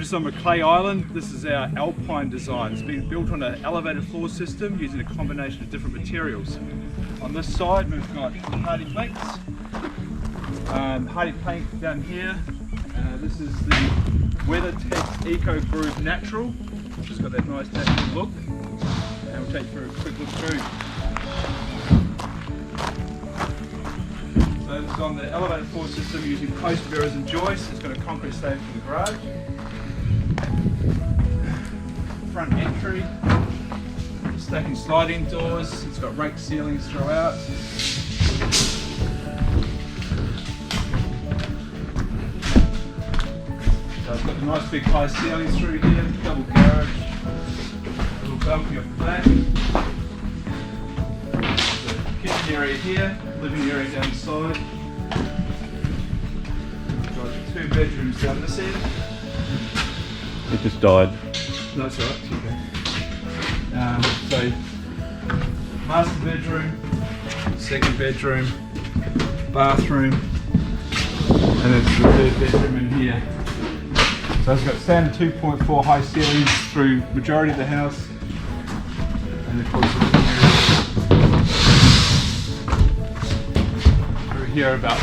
just on Macleay Island. This is our ALPINE design. It's been built on an elevated floor system using a combination of different materials. On this side we've got hardy planks, hardy plank down here. This is the WeatherTech Eco Groove Natural, which has got that nice natural look. And we'll take you for a quick look through. So it's on the elevated floor system using post mirrors and joists. It's got a concrete slab for the garage. Front entry, stacking sliding doors. It's got rake ceilings throughout. So it's got a nice big high ceilings through here, double garage, little balcony up the back. There's a kitchen area here, living area down the side. We've got 2 bedrooms down this end. It just died. No, that's all right, it's okay. So, master bedroom, second bedroom, bathroom, and then the 3rd bedroom in here. So it's got standard 2.4 high ceilings through majority of the house, and of course through here about